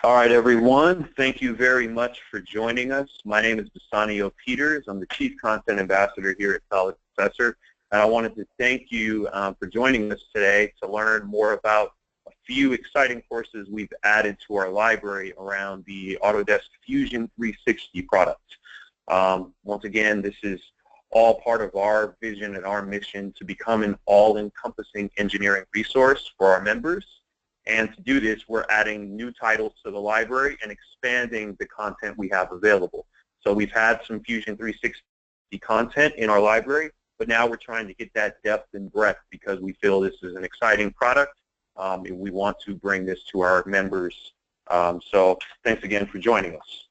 All right, everyone. Thank you very much for joining us. My name is Bassanio Peters. I'm the Chief Content Ambassador here at SolidProfessor, and I wanted to thank you for joining us today to learn more about a few exciting courses we've added to our library around the Autodesk Fusion 360 product. Once again, this is all part of our vision and our mission to become an all-encompassing engineering resource for our members. And to do this, we're adding new titles to the library and expanding the content we have available. So we've had some Fusion 360 content in our library, but now we're trying to get that depth and breadth because we feel this is an exciting product, and we want to bring this to our members. So thanks again for joining us.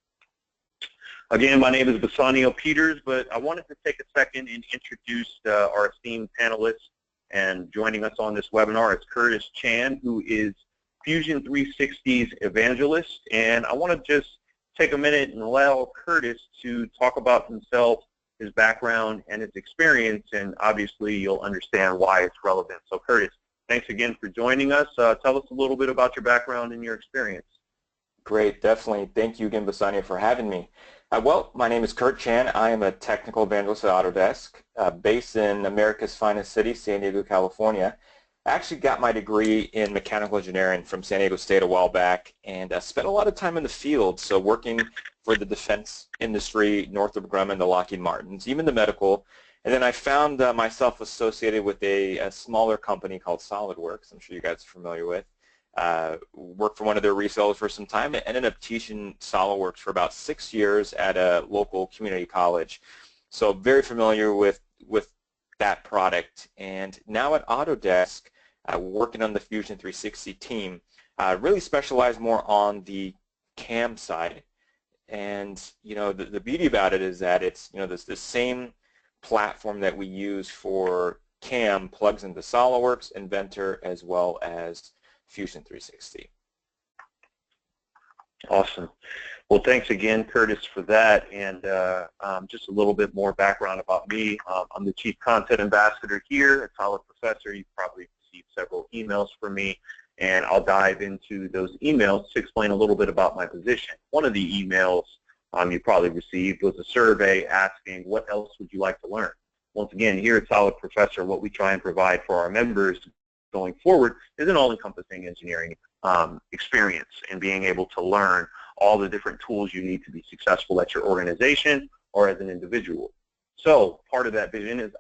Again, my name is Bassanio Peters, but I wanted to take a second and introduce our esteemed panelists. And joining us on this webinar is Curtis Chan, who is Fusion 360's evangelist. And I want to just take a minute and allow Curtis to talk about himself, his background, and his experience. And obviously, you'll understand why it's relevant. So Curtis, thanks again for joining us. Tell us a little bit about your background and your experience. Great, definitely. Thank you again, Bassanio, for having me. Well, my name is Kurt Chan. I am a technical evangelist at Autodesk, based in America's finest city, San Diego, California. I actually got my degree in mechanical engineering from San Diego State a while back, and spent a lot of time in the field, so working for the defense industry, Northrop Grumman, the Lockheed Martins, even the medical. And then I found myself associated with a smaller company called SolidWorks, I'm sure you guys are familiar with. Worked for one of their resellers for some time and ended up teaching SolidWorks for about 6 years at a local community college. So very familiar with that product. And now at Autodesk, working on the Fusion 360 team, really specialize more on the CAM side. And the beauty about it is that it's the same platform that we use for CAM plugs into SolidWorks, Inventor, as well as Fusion 360. Awesome. Well, thanks again, Curtis, for that. And just a little bit more background about me. I'm the Chief Content Ambassador here at SolidProfessor. You've probably received several emails from me, and I'll dive into those emails to explain a little bit about my position. One of the emails you probably received was a survey asking, what else would you like to learn? Once again, here at SolidProfessor, what we try and provide for our members going forward is an all-encompassing engineering experience and being able to learn all the different tools you need to be successful at your organization or as an individual. So part of that vision is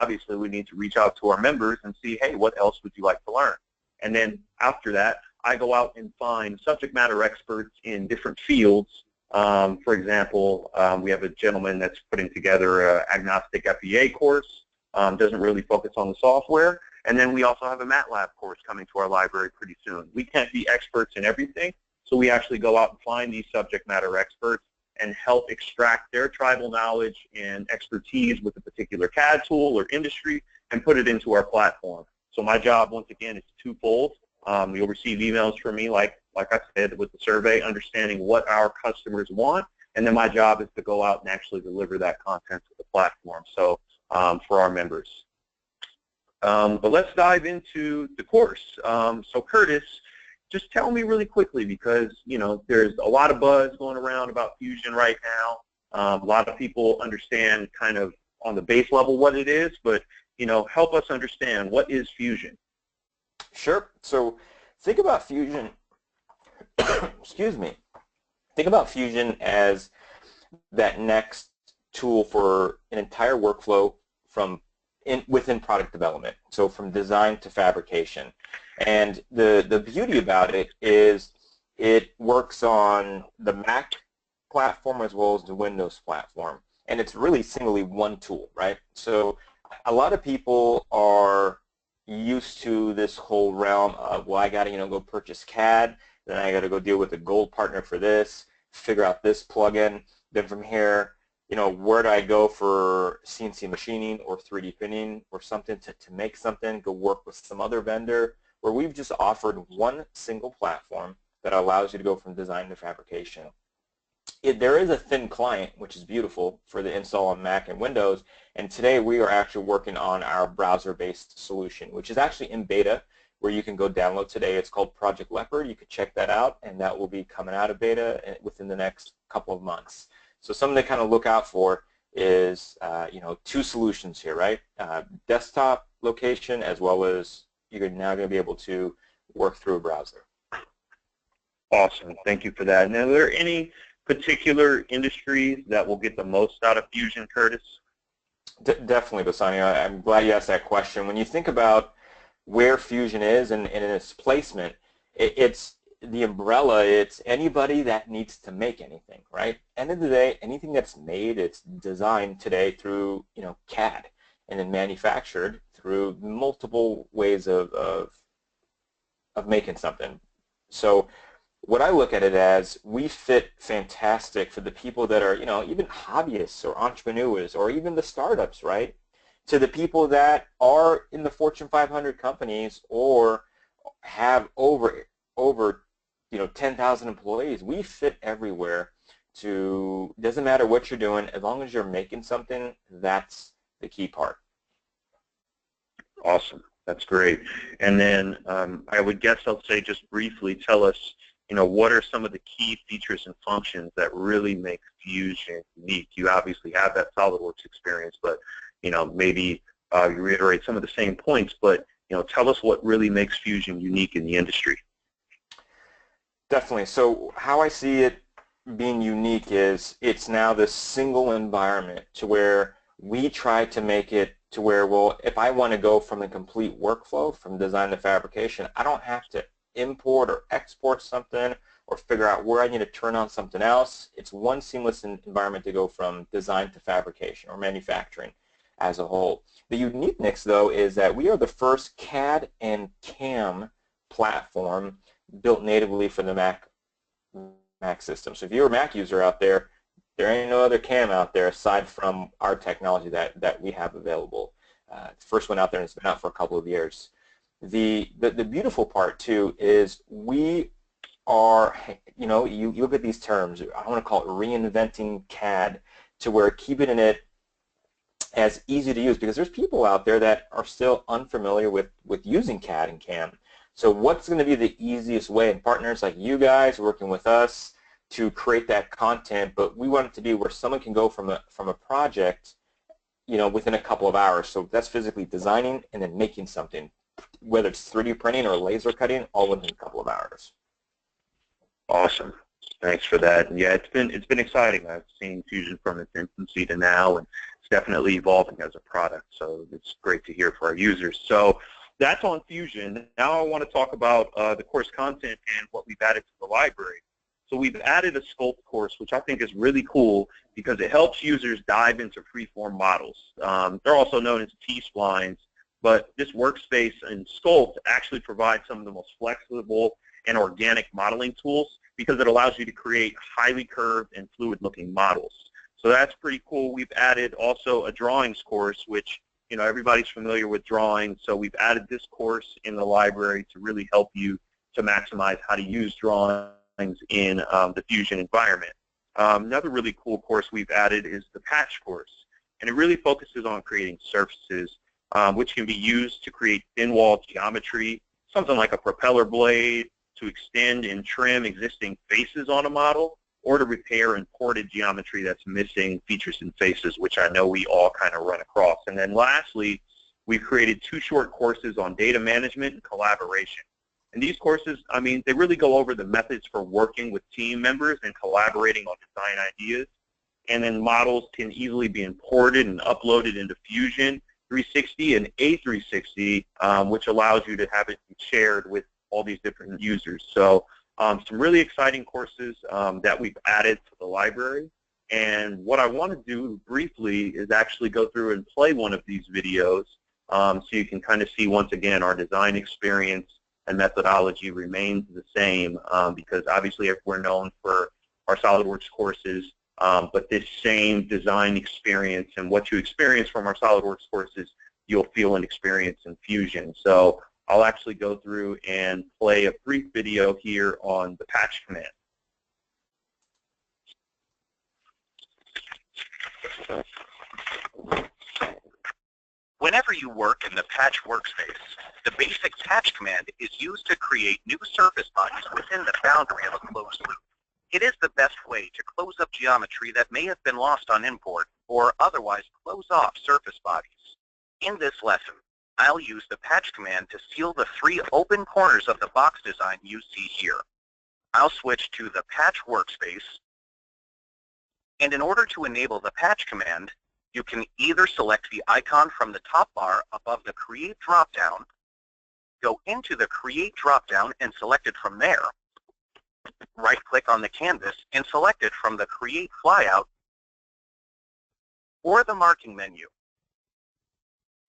obviously we need to reach out to our members and see, hey, what else would you like to learn? And then after that, I go out and find subject matter experts in different fields. For example, we have a gentleman that's putting together an agnostic FEA course, doesn't really focus on the software. And then we also have a MATLAB course coming to our library pretty soon. We can't be experts in everything, so we actually go out and find these subject matter experts and help extract their tribal knowledge and expertise with a particular CAD tool or industry and put it into our platform. So my job, once again, is twofold. You'll receive emails from me, like I said, with the survey, understanding what our customers want, and then my job is to go out and actually deliver that content to the platform, so for our members. But let's dive into the course. So Curtis, just tell me really quickly, because there's a lot of buzz going around about Fusion right now. A lot of people understand kind of on the base level what it is, but help us understand, what is Fusion? Sure. So think about Fusion, excuse me, think about Fusion as that next tool for an entire workflow within product development, so from design to fabrication. And the beauty about it is it works on the Mac platform as well as the Windows platform, and it's really singly one tool, right? So a lot of people are used to this whole realm of, well, I got to go purchase CAD, then I got to go deal with a gold partner for this, figure out this plugin, then from here, where do I go for CNC machining or 3D printing or something to make something, go work with some other vendor, where we've just offered one single platform that allows you to go from design to fabrication. There is a thin client, which is beautiful, for the install on Mac and Windows, and today we are actually working on our browser-based solution, which is actually in beta. where you can go download today. It's called Project Leopard. You could check that out, and that will be coming out of beta within the next couple of months. So something to kind of look out for is, you know, two solutions here, right? Desktop location, as well as you're now going to be able to work through a browser. Awesome. Thank you for that. And are there any particular industries that will get the most out of Fusion, Curtis? Definitely, Basania. I'm glad you asked that question. When you think about where Fusion is and in its placement, it's the umbrella. It's anybody that needs to make anything, right? End of the day, anything that's made, it's designed today through, you know, CAD, and then manufactured through multiple ways of making something. So what I look at it as, we fit fantastic for the people that are, you know, even hobbyists or entrepreneurs or even the startups, right? To the people that are in the Fortune 500 companies or have over you know, 10,000 employees. We fit everywhere. Doesn't matter what you're doing, as long as you're making something, that's the key part. Awesome. That's great. And then I would guess I'll say, just briefly, tell us, you know, what are some of the key features and functions that really make Fusion unique? You obviously have that SolidWorks experience, but, you know, maybe you reiterate some of the same points, but, you know, tell us what really makes Fusion unique in the industry. Definitely. So how I see it being unique is it's now this single environment to where we try to make it to where, well, if I want to go from a complete workflow from design to fabrication, I don't have to import or export something or figure out where I need to turn on something else. It's one seamless environment to go from design to fabrication or manufacturing as a whole. The uniqueness, though, is that we are the first CAD and CAM platform built natively for the Mac system. So if you're a Mac user out there, there ain't no other CAM out there aside from our technology that we have available. It's the first one out there, and it's been out for a couple of years. The beautiful part, too, is we are, you know, you look at these terms, I want to call it reinventing CAD, to where keeping it as easy to use, because there's people out there that are still unfamiliar with using CAD and CAM. So what's going to be the easiest way, and partners like you guys working with us to create that content, but we want it to be where someone can go from a project, you know, within a couple of hours. So that's physically designing and then making something, whether it's 3D printing or laser cutting, all within a couple of hours. Awesome. Thanks for that. And yeah, it's been exciting. I've seen Fusion from its infancy to now, and it's definitely evolving as a product. So it's great to hear for our users. So that's on Fusion. Now I want to talk about the course content and what we've added to the library. So we've added a Sculpt course, which I think is really cool because it helps users dive into freeform models. They're also known as T-splines, but this workspace in Sculpt actually provides some of the most flexible and organic modeling tools because it allows you to create highly curved and fluid-looking models. So that's pretty cool. We've added also a drawings course, which, you know, everybody's familiar with drawing, so we've added this course in the library to really help you to maximize how to use drawings in the Fusion environment. Another really cool course we've added is the patch course, and it really focuses on creating surfaces which can be used to create thin wall geometry, something like a propeller blade, to extend and trim existing faces on a model, or to repair imported geometry that's missing features and faces, which I know we all kind of run across. And then lastly, we've created 2 short courses on data management and collaboration. And these courses, I mean, they really go over the methods for working with team members and collaborating on design ideas. And then models can easily be imported and uploaded into Fusion 360 and A360, which allows you to have it shared with all these different users. So some really exciting courses that we've added to the library. And what I want to do briefly is actually go through and play one of these videos so you can kind of see, once again, our design experience and methodology remains the same because obviously we're known for our SolidWorks courses, but this same design experience and what you experience from our SolidWorks courses, you'll feel and experience in Fusion. So I'll actually go through and play a brief video here on the patch command. Whenever you work in the patch workspace, the basic patch command is used to create new surface bodies within the boundary of a closed loop. It is the best way to close up geometry that may have been lost on import or otherwise close off surface bodies. In this lesson, I'll use the patch command to seal the 3 open corners of the box design you see here. I'll switch to the patch workspace, and in order to enable the patch command, you can either select the icon from the top bar above the Create dropdown, go into the Create dropdown and select it from there, right-click on the canvas and select it from the Create flyout or the marking menu.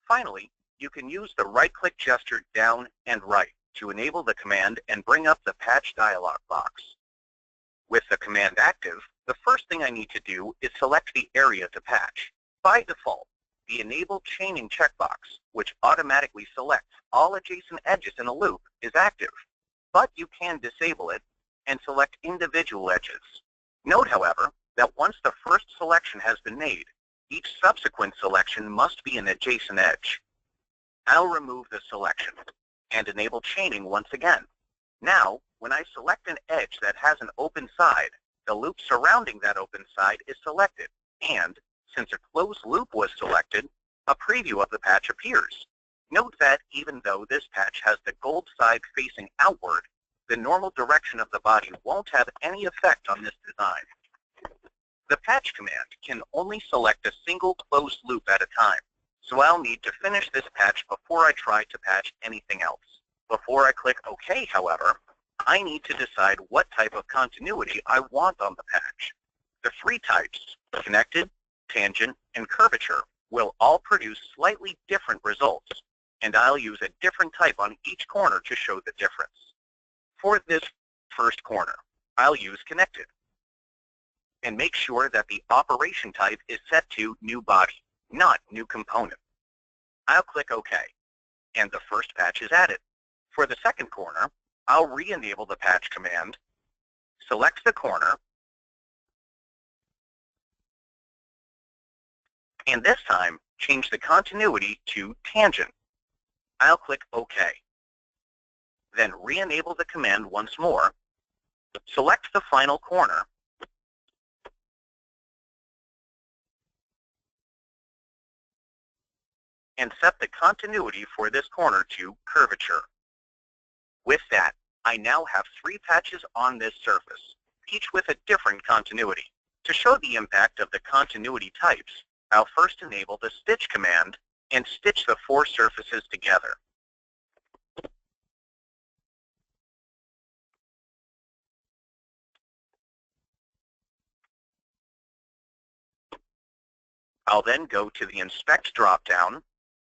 Finally, you can use the right-click gesture down and right to enable the command and bring up the patch dialog box. With the command active, the first thing I need to do is select the area to patch. By default, the Enable Chaining checkbox, which automatically selects all adjacent edges in a loop, is active, but you can disable it and select individual edges. Note, however, that once the first selection has been made, each subsequent selection must be an adjacent edge. I'll remove the selection and enable chaining once again. Now, when I select an edge that has an open side, the loop surrounding that open side is selected, and since a closed loop was selected, a preview of the patch appears. Note that even though this patch has the gold side facing outward, the normal direction of the body won't have any effect on this design. The patch command can only select a single closed loop at a time, so I'll need to finish this patch before I try to patch anything else. Before I click OK, however, I need to decide what type of continuity I want on the patch. The 3 types, connected, tangent, and curvature, will all produce slightly different results, and I'll use a different type on each corner to show the difference. For this first corner, I'll use connected, and make sure that the operation type is set to new body, not new component. I'll click OK, and the first patch is added. For the second corner, I'll re-enable the patch command, select the corner, and this time, change the continuity to tangent. I'll click OK. Then re-enable the command once more, select the final corner, and set the continuity for this corner to curvature. With that, I now have 3 patches on this surface, each with a different continuity. To show the impact of the continuity types, I'll first enable the stitch command and stitch the 4 surfaces together. I'll then go to the Inspect dropdown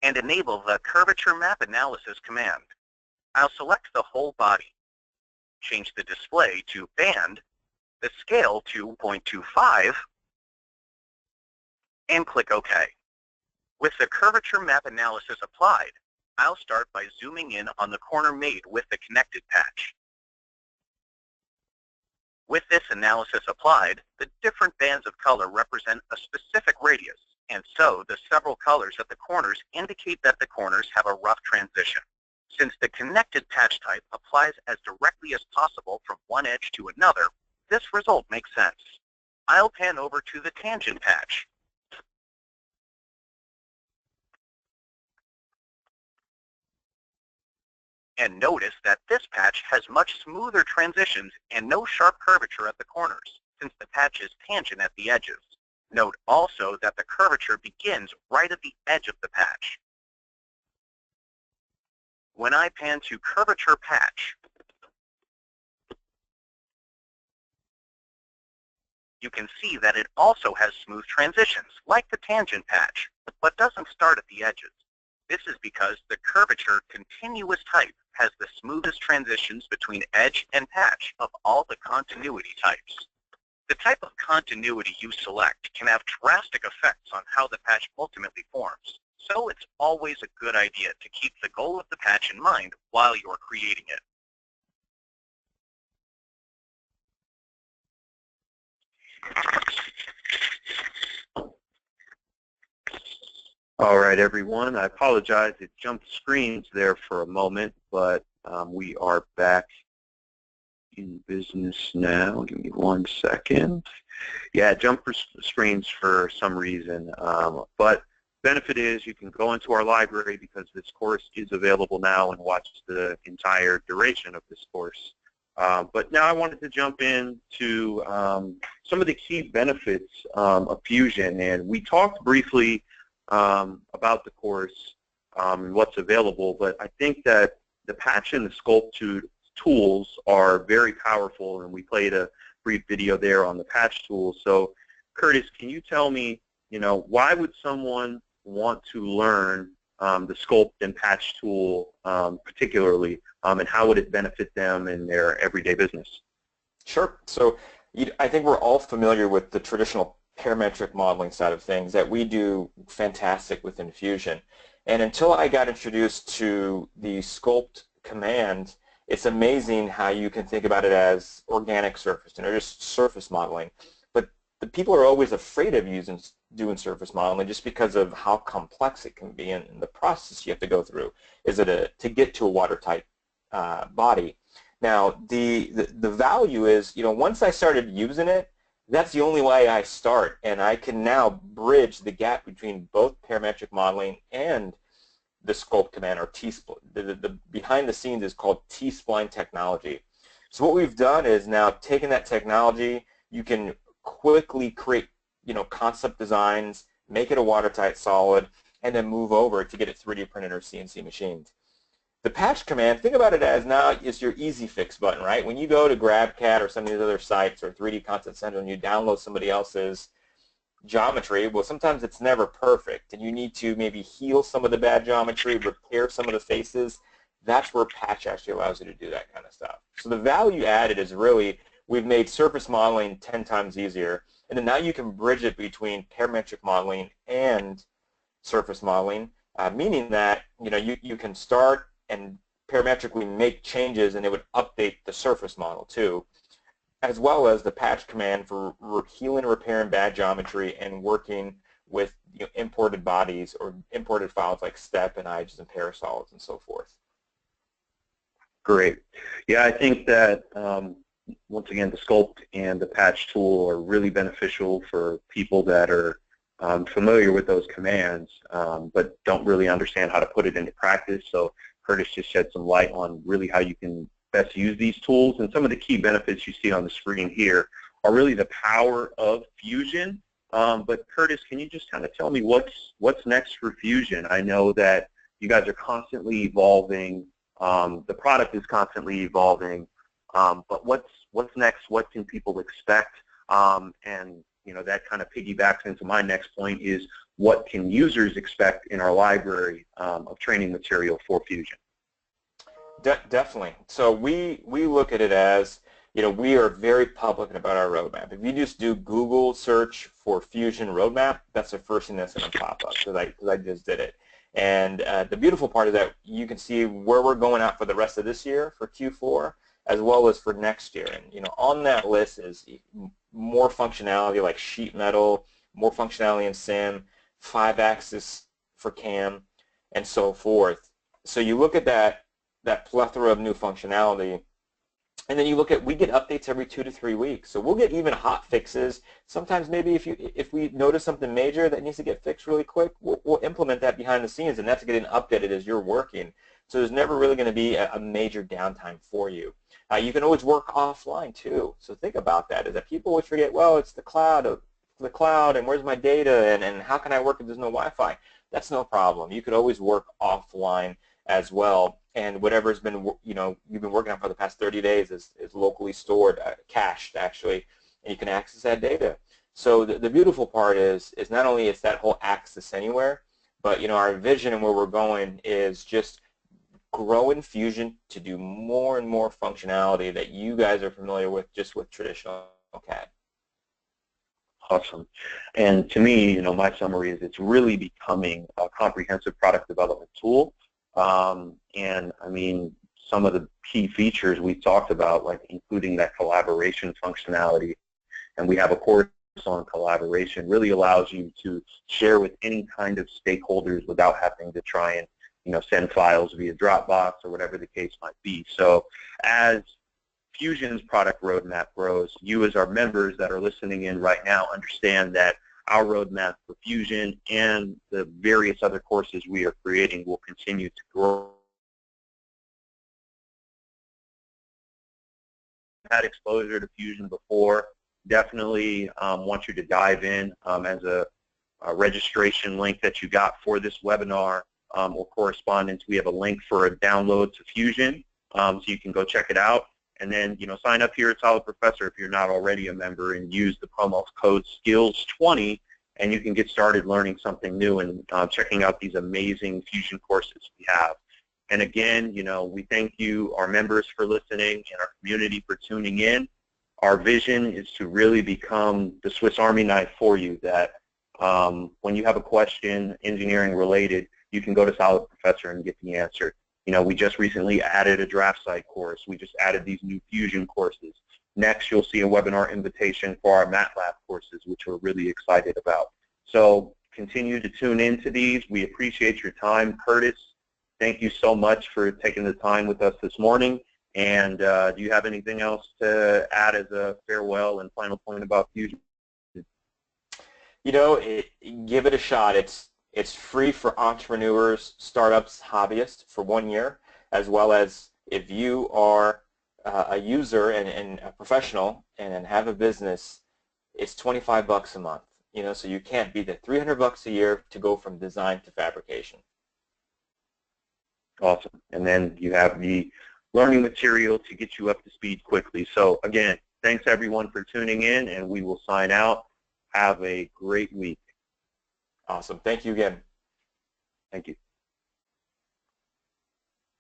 and enable the Curvature Map Analysis command. I'll select the whole body, change the display to band, the scale to 0.25, and click OK. With the Curvature Map Analysis applied, I'll start by zooming in on the corner made with the connected patch. With this analysis applied, the different bands of color represent a specific radius, and so the several colors at the corners indicate that the corners have a rough transition. Since the connected patch type applies as directly as possible from one edge to another, this result makes sense. I'll pan over to the tangent patch. And notice that this patch has much smoother transitions and no sharp curvature at the corners, since the patch is tangent at the edges. Note also that the curvature begins right at the edge of the patch. When I pan to Curvature Patch, you can see that it also has smooth transitions, like the tangent patch, but doesn't start at the edges. This is because the curvature continuous type has the smoothest transitions between edge and patch of all the continuity types. The type of continuity you select can have drastic effects on how the patch ultimately forms, so it's always a good idea to keep the goal of the patch in mind while you're creating it. All right, everyone. I apologize. It jumped screens there for a moment, but we are back in business now. Give me 1 second. Yeah, it jumped screens for some reason, but benefit is you can go into our library because this course is available now and watch the entire duration of this course. But now I wanted to jump into some of the key benefits of Fusion, and we talked briefly about the course and what's available, but I think that the patch and the Sculpt tools are very powerful, and we played a brief video there on the patch tool. So Curtis, can you tell me, why would someone want to learn the Sculpt and patch tool particularly, and how would it benefit them in their everyday business? Sure. So I think we're all familiar with the traditional parametric modeling side of things that we do fantastic within Fusion. And until I got introduced to the Sculpt command, it's amazing how you can think about it as organic surface, just surface modeling. But the people are always afraid of doing surface modeling just because of how complex it can be and the process you have to go through. Is it to get to a watertight body? Now, the value is, once I started using it, that's the only way I start, and I can now bridge the gap between both parametric modeling and the Sculpt command, or T-spline. The behind the scenes is called T-spline technology. So what we've done is now taken that technology, you can quickly create, concept designs, make it a watertight solid, and then move over to get it 3D printed or CNC machined. The patch command, think about it as now it's your easy fix button, right? When you go to GrabCAD or some of these other sites or 3D Content Center and you download somebody else's geometry, well, sometimes it's never perfect, and you need to maybe heal some of the bad geometry, repair some of the faces. That's where patch actually allows you to do that kind of stuff. So the value added is really, we've made surface modeling 10 times easier, and then now you can bridge it between parametric modeling and surface modeling, meaning that you can start and parametrically make changes, and it would update the surface model too, as well as the patch command for healing and repairing bad geometry and working with imported bodies or imported files like step and images and parasolids and so forth. Great. Yeah, I think that once again, the Sculpt and the patch tool are really beneficial for people that are familiar with those commands, but don't really understand how to put it into practice. So Curtis just shed some light on really how you can best use these tools, and some of the key benefits you see on the screen here are really the power of Fusion. But Curtis, can you just kind of tell me what's next for Fusion? I know that you guys are constantly evolving. The product is constantly evolving, but what's next? What can people expect? And that kind of piggybacks into my next point is, what can users expect in our library of training material for Fusion? Definitely. So we look at it as, we are very public about our roadmap. If you just do Google search for Fusion roadmap, that's the first thing that's going to pop up, because I just did it. And the beautiful part is that you can see where we're going out for the rest of this year for Q4, as well as for next year. And on that list is more functionality like sheet metal, more functionality in SIM, 5-axis for CAM, and so forth. So you look at that plethora of new functionality, and then you look at, we get updates every 2 to 3 weeks. So we'll get even hot fixes. Sometimes maybe if we notice something major that needs to get fixed really quick, we'll implement that behind the scenes, and that's getting updated as you're working. So there's never really going to be a major downtime for you. You can always work offline too. So think about that, is that people always forget, well, it's the cloud, and where's my data, and how can I work if there's no Wi-Fi? That's no problem. You could always work offline as well, and whatever's been you've been working on for the past 30 days is locally stored, cached actually, and you can access that data. So the beautiful part is not only is that whole access anywhere, but our vision and where we're going is just growing Fusion to do more and more functionality that you guys are familiar with just with traditional CAD. Awesome. And to me, my summary is it's really becoming a comprehensive product development tool. And I mean, some of the key features we talked about, like including that collaboration functionality, and we have a course on collaboration really allows you to share with any kind of stakeholders without having to try and send files via Dropbox or whatever the case might be. So as Fusion's product roadmap grows, you as our members that are listening in right now understand that our roadmap for Fusion and the various other courses we are creating will continue to grow. Had exposure to Fusion before, definitely want you to dive in as a registration link that you got for this webinar or correspondence. We have a link for a download to Fusion, so you can go check it out. And then, sign up here at SolidProfessor if you're not already a member and use the promo code SKILLS20, and you can get started learning something new and checking out these amazing Fusion courses we have. And again, we thank you, our members, for listening and our community for tuning in. Our vision is to really become the Swiss Army knife for you, that when you have a question, engineering related, you can go to SolidProfessor and get the answer. We just recently added a draft site course. We just added these new Fusion courses. Next, you'll see a webinar invitation for our MATLAB courses, which we're really excited about. So continue to tune into these. We appreciate your time. Curtis, thank you so much for taking the time with us this morning. And do you have anything else to add as a farewell and final point about Fusion? Give it a shot. It's free for entrepreneurs, startups, hobbyists for 1 year, as well as if you are a user and a professional and have a business, it's $25 a month. So you can't beat the $300 a year to go from design to fabrication. Awesome. And then you have the learning material to get you up to speed quickly. So again, thanks everyone for tuning in, and we will sign out. Have a great week. Awesome. Thank you again. Thank you.